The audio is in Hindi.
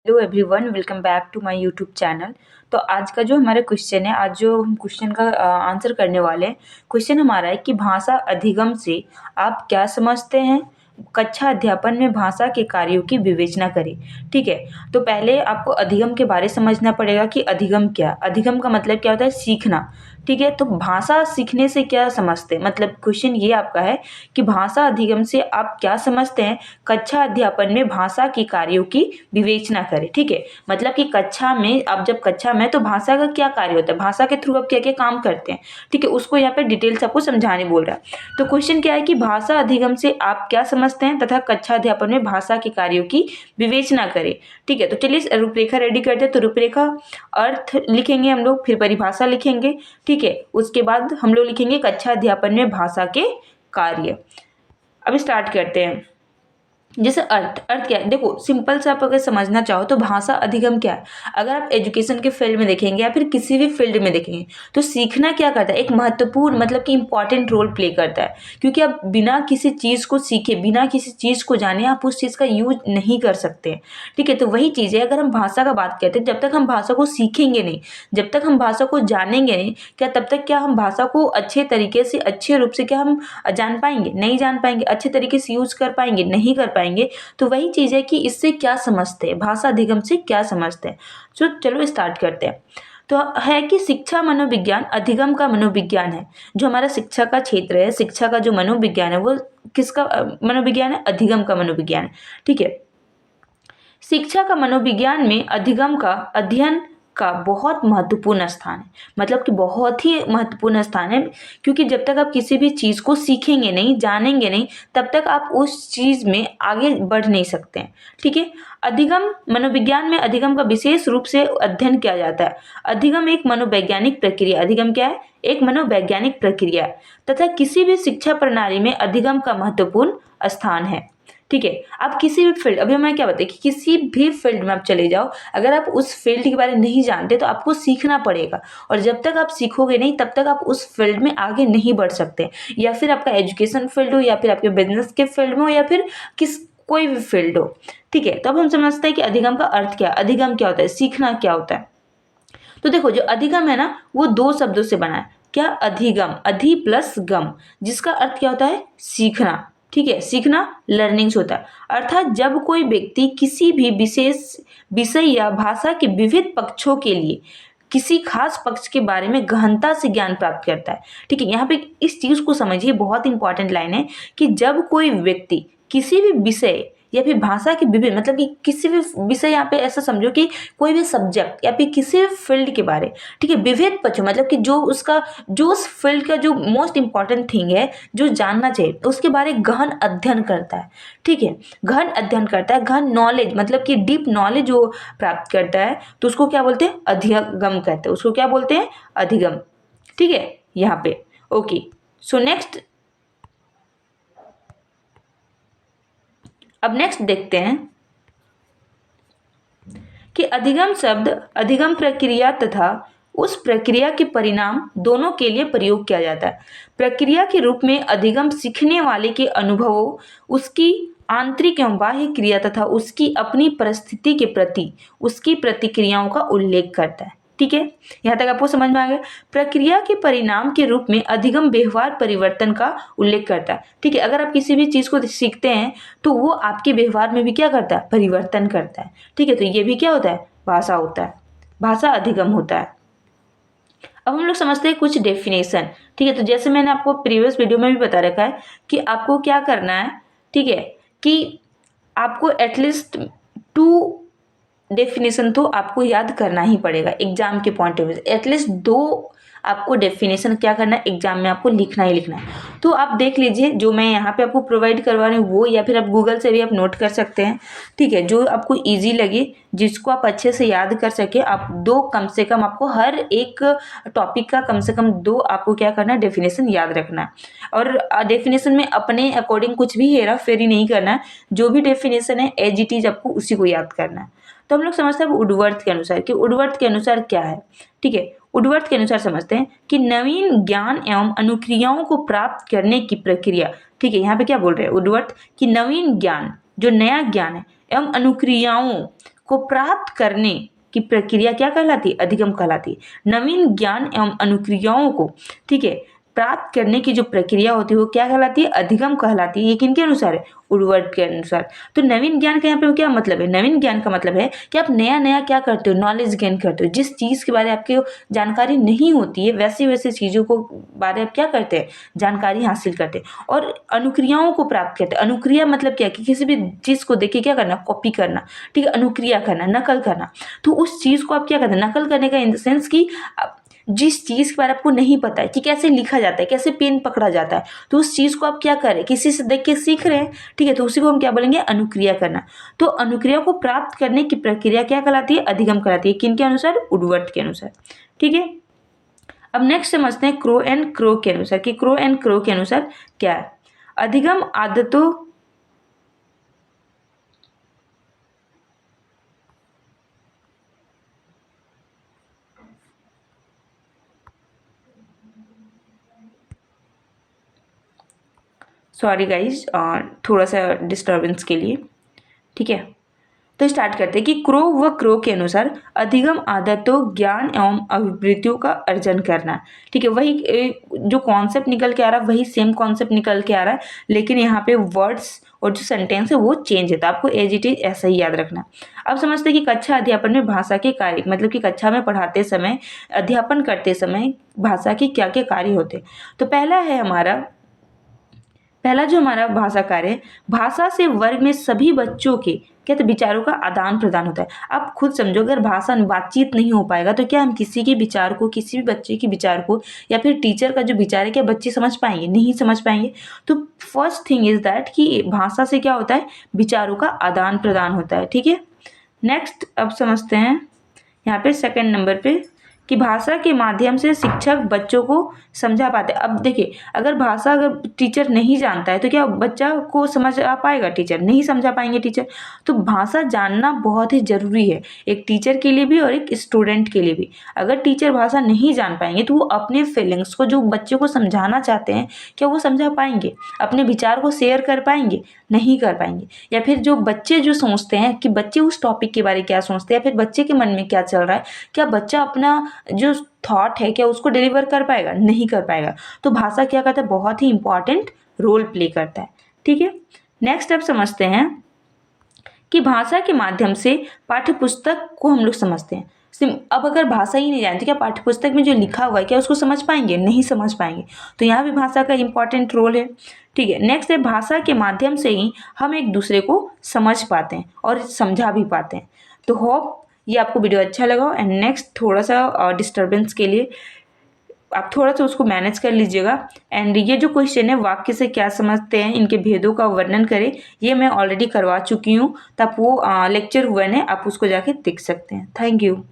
Hello everyone, welcome back to my YouTube channel. तो आज का जो हमारा क्वेश्चन है, आज जो हम क्वेश्चन का आंसर करने वाले हैं, क्वेश्चन हमारा है कि भाषा अधिगम से आप क्या समझते हैं। कक्षा अध्यापन में भाषा के कार्यों की विवेचना करें। ठीक है, तो पहले आपको अधिगम के बारे समझना पड़ेगा कि अधिगम क्या। अधिगम का मतलब क्या होता है? सीखना। ठीक है, तो भाषा सीखने से क्या समझते हैं, मतलब क्वेश्चन ये आपका है कि भाषा अधिगम से आप क्या समझते हैं। कक्षा अध्यापन में भाषा के कार्यों की विवेचना करें। ठीक है, मतलब कि कक्षा में, आप जब कक्षा में, तो भाषा का क्या कार्य होता है, भाषा के थ्रू आप क्या क्या काम करते हैं। ठीक है, उसको यहाँ पे डिटेल्स आपको समझाने बोल रहा है। तो क्वेश्चन क्या है कि भाषा अधिगम से आप क्या समझते हैं तथा कक्षा अध्यापन में भाषा के कार्यों की विवेचना करें। ठीक है, तो चलिए रूपरेखा रेडी करते हैं। तो रूपरेखा अर्थ लिखेंगे हम लोग, फिर परिभाषा लिखेंगे। ठीक है, उसके बाद हम लोग लिखेंगे कक्षा अध्यापन में भाषा के कार्य। अब स्टार्ट करते हैं। जैसे अर्थ अर्थ क्या है, देखो सिंपल से आप अगर समझना चाहो तो भाषा अधिगम क्या है। अगर आप एजुकेशन के फील्ड में देखेंगे या फिर किसी भी फील्ड में देखेंगे, तो सीखना क्या करता है, एक महत्वपूर्ण, मतलब कि इंपॉर्टेंट रोल प्ले करता है। क्योंकि आप बिना किसी चीज़ को सीखे, बिना किसी चीज़ को जाने, आप उस चीज़ का यूज नहीं कर सकते। ठीक है, तो वही चीज़ है, अगर हम भाषा का बात करते हैं, जब तक हम भाषा को सीखेंगे नहीं, जब तक हम भाषा को जानेंगे नहीं, क्या तब तक क्या हम भाषा को अच्छे तरीके से, अच्छे रूप से क्या हम जान पाएंगे? नहीं जान पाएंगे। अच्छे तरीके से यूज कर पाएंगे? नहीं कर पाएंगे। तो वही चीज है कि इससे क्या समझते हैं, भाषा अधिगम से क्या समझते हैं। तो चलो स्टार्ट करते हैं। तो है कि शिक्षा मनोविज्ञान अधिगम का मनोविज्ञान है। जो हमारा शिक्षा का क्षेत्र है, शिक्षा का जो मनोविज्ञान है, वो किसका मनोविज्ञान है? अधिगम का मनोविज्ञान है। ठीक है, शिक्षा का मनोविज्ञान में अधिगम का अध्ययन का बहुत महत्वपूर्ण स्थान है। मतलब कि बहुत ही महत्वपूर्ण स्थान है, क्योंकि जब तक आप किसी भी चीज़ को सीखेंगे नहीं, जानेंगे नहीं, तब तक आप उस चीज़ में आगे बढ़ नहीं सकते हैं। ठीक है, अधिगम मनोविज्ञान में अधिगम का विशेष रूप से अध्ययन किया जाता है। अधिगम एक मनोवैज्ञानिक प्रक्रिया, अधिगम क्या है? एक मनोवैज्ञानिक प्रक्रिया है, तथा किसी भी शिक्षा प्रणाली में अधिगम का महत्वपूर्ण स्थान है। ठीक है, आप किसी भी फील्ड, अभी मैं क्या बताऊँ कि किसी भी फील्ड में आप चले जाओ, अगर आप उस फील्ड के बारे में नहीं जानते तो आपको सीखना पड़ेगा। और जब तक आप सीखोगे नहीं, तब तक आप उस फील्ड में आगे नहीं बढ़ सकते। या फिर आपका एजुकेशन फील्ड हो, या फिर आपके बिजनेस के फील्ड में हो, या फिर कोई भी फील्ड हो। ठीक है, तब हम समझते हैं कि अधिगम का अर्थ क्या है, अधिगम क्या होता है, सीखना क्या होता है। तो देखो, जो अधिगम है ना, वो दो शब्दों से बना है। क्या? अधिगम, अधि प्लस गम, जिसका अर्थ क्या होता है? सीखना। ठीक है, सीखना लर्निंग्स होता है। अर्थात जब कोई व्यक्ति किसी भी विशेष विषय या भाषा के विविध पक्षों के लिए किसी खास पक्ष के बारे में गहनता से ज्ञान प्राप्त करता है। ठीक है, यहाँ पे इस चीज को समझिए, बहुत इंपॉर्टेंट लाइन है कि जब कोई व्यक्ति किसी भी विषय या फिर भाषा के विभिन्न, मतलब कि किसी भी विषय, यहाँ पे ऐसा समझो कि कोई भी सब्जेक्ट या फिर किसी भी फील्ड के बारे, ठीक है, विविध पक्ष, मतलब कि जो उसका, जो उस फील्ड का जो मोस्ट इंपॉर्टेंट थिंग है, जो जानना चाहिए, उसके बारे में गहन अध्ययन करता है। ठीक है, गहन अध्ययन करता है, गहन नॉलेज, मतलब कि डीप नॉलेज जो प्राप्त करता है, तो उसको क्या बोलते हैं? अधिगम कहते हैं। उसको क्या बोलते हैं? अधिगम। ठीक है, यहाँ पे ओके। सो नेक्स्ट, अब नेक्स्ट देखते हैं कि अधिगम शब्द अधिगम प्रक्रिया तथा उस प्रक्रिया के परिणाम दोनों के लिए प्रयोग किया जाता है। प्रक्रिया के रूप में अधिगम सीखने वाले के अनुभवों, उसकी आंतरिक एवं बाह्य क्रिया तथा उसकी अपनी परिस्थिति के प्रति उसकी प्रतिक्रियाओं का उल्लेख करता है। ठीक है, यहाँ तक आपको समझ में आ गया। प्रक्रिया के परिणाम के रूप में अधिगम व्यवहार परिवर्तन का उल्लेख करता है। ठीक है, अगर आप किसी भी चीज को सीखते हैं तो वो आपके व्यवहार में भी क्या करता है? परिवर्तन करता है। ठीक है, तो ये भी क्या होता है? भाषा होता है, भाषा अधिगम होता है। अब हम लोग समझते हैं कुछ डेफिनेशन। ठीक है, तो जैसे मैंने आपको प्रीवियस वीडियो में भी बता रखा है कि आपको क्या करना है। ठीक है, कि आपको एटलीस्ट 2 डेफिनेशन तो आपको याद करना ही पड़ेगा एग्जाम के पॉइंट ऑफ व्यू से। एटलीस्ट 2 आपको डेफिनेशन क्या करना है, एग्जाम में आपको लिखना ही लिखना है। तो आप देख लीजिए, जो मैं यहाँ पे आपको प्रोवाइड करवा रही हूँ वो, या फिर आप गूगल से भी आप नोट कर सकते हैं। ठीक है, जो आपको इजी लगे, जिसको आप अच्छे से याद कर सके, आप 2 कम से कम, आपको हर एक टॉपिक का कम से कम 2 आपको क्या करना है, डेफिनेशन याद रखना है। और डेफिनेशन में अपने अकॉर्डिंग कुछ भी हेरा फेरी नहीं करना है। जो भी डेफिनेशन है एज इट इज आपको उसी को याद करना है। तो हम लोग समझते हैं वुडवर्थ के अनुसार कि वुडवर्थ के अनुसार क्या है। ठीक है, वुडवर्थ के अनुसार समझते हैं कि नवीन ज्ञान एवं अनुक्रियाओं को प्राप्त करने की प्रक्रिया। ठीक है, यहाँ पे क्या बोल रहे हैं वुडवर्थ कि नवीन ज्ञान, जो नया ज्ञान है, एवं अनुक्रियाओं को प्राप्त करने की प्रक्रिया क्या कहलाती है? अधिगम कहलाती है। नवीन ज्ञान एवं अनुक्रियाओं को, ठीक है, प्राप्त करने की जो प्रक्रिया होती है वो क्या कहलाती है? अधिगम कहलाती है। ये किनके अनुसार है? उर्वरक के अनुसार। तो नवीन ज्ञान का यहाँ पे क्या मतलब है? नवीन ज्ञान का मतलब है कि आप नया नया क्या करते हो? नॉलेज गेन करते हो। जिस चीज़ के बारे में आपको जानकारी नहीं होती है वैसी वैसी चीज़ों को बारे में आप क्या करते हैं? जानकारी हासिल करते हैं। और अनुक्रियाओं को प्राप्त करते हैं। अनुक्रिया मतलब क्या? कि किसी भी चीज़ को देख के क्या करना? कॉपी करना, ठीक है, अनुक्रिया करना, नकल करना। तो उस चीज़ को आप क्या करते हैं? नकल करने का इन द सेंस कि जिस चीज़ के बारे में आपको नहीं पता है कि कैसे लिखा जाता है, कैसे पेन पकड़ा जाता है, तो उस चीज़ को आप क्या करें? किसी से देख के सीख रहे हैं, ठीक है, तो उसी को हम क्या बोलेंगे? अनुक्रिया करना। तो अनुक्रिया को प्राप्त करने की प्रक्रिया क्या कहलाती है? अधिगम कहलाती है। किनके अनुसार? उर्वरक के अनुसार, ठीक है। अब नेक्स्ट समझते हैं क्रो एंड क्रो के अनुसार कि क्रो एंड क्रो के अनुसार क्या है? अधिगम आदतों सॉरी गाइज, थोड़ा सा डिस्टर्बेंस के लिए, ठीक है। तो स्टार्ट करते हैं कि क्रो व क्रो के अनुसार अधिगम आदतों, ज्ञान एवं अभिवृत्तियों का अर्जन करना, ठीक है। वही जो कॉन्सेप्ट निकल के आ रहा है वही सेम कॉन्सेप्ट निकल के आ रहा है, लेकिन यहाँ पे वर्ड्स और जो सेंटेंस है वो चेंज है, तो आपको एज इट इज ऐसा ही याद रखना। अब समझते हैं कि कक्षा अध्यापन में भाषा के कार्य, मतलब कि कक्षा में पढ़ाते समय, अध्यापन करते समय भाषा के क्या क्या कार्य होते हैं। तो पहला जो हमारा भाषा कार्य है, भाषा से वर्ग में सभी बच्चों के क्या तो विचारों का आदान प्रदान होता है। आप खुद समझो, अगर भाषा बातचीत नहीं हो पाएगा तो क्या हम किसी के विचार को, किसी भी बच्चे के विचार को या फिर टीचर का जो विचार है क्या बच्चे समझ पाएंगे? नहीं समझ पाएंगे। तो फर्स्ट थिंग इज दैट कि भाषा से क्या होता है? विचारों का आदान प्रदान होता है, ठीक है। नेक्स्ट अब समझते हैं यहाँ पे सेकंड नंबर पे कि भाषा के माध्यम से शिक्षक बच्चों को समझा पाते हैं। अब देखिए, अगर टीचर नहीं जानता है तो क्या बच्चा को समझ आ पाएगा? टीचर नहीं समझा पाएंगे टीचर। तो भाषा जानना बहुत ही ज़रूरी है, एक टीचर के लिए भी और एक स्टूडेंट के लिए भी। अगर टीचर भाषा नहीं जान पाएंगे तो वो अपने फीलिंग्स को जो बच्चे को समझाना चाहते हैं क्या वो समझा पाएंगे? अपने विचार को शेयर कर पाएंगे? नहीं कर पाएंगे। या फिर जो बच्चे जो सोचते हैं कि बच्चे उस टॉपिक के बारे में क्या सोचते हैं, फिर बच्चे के मन में क्या चल रहा है, क्या बच्चा अपना जो थॉट है क्या उसको डिलीवर कर पाएगा? नहीं कर पाएगा। तो भाषा क्या करता है? बहुत ही इंपॉर्टेंट रोल प्ले करता है, ठीक है। नेक्स्ट अब समझते हैं कि भाषा के माध्यम से पाठ्य पुस्तक को हम लोग समझते हैं। अब अगर भाषा ही नहीं जानते क्या पाठ्य पुस्तक में जो लिखा हुआ है क्या उसको समझ पाएंगे? नहीं समझ पाएंगे। तो यहाँ भी भाषा का इंपॉर्टेंट रोल है, ठीक है। नेक्स्ट है भाषा के माध्यम से ही हम एक दूसरे को समझ पाते हैं और समझा भी पाते हैं। तो होप ये आपको वीडियो अच्छा लगा। एंड नेक्स्ट थोड़ा सा डिस्टर्बेंस के लिए आप थोड़ा सा उसको मैनेज कर लीजिएगा। एंड ये जो क्वेश्चन है वाक्य से क्या समझते हैं, इनके भेदों का वर्णन करें, ये मैं ऑलरेडी करवा चुकी हूँ। तो आप वो लेक्चर 1 है, आप उसको जाके देख सकते हैं। Thank you.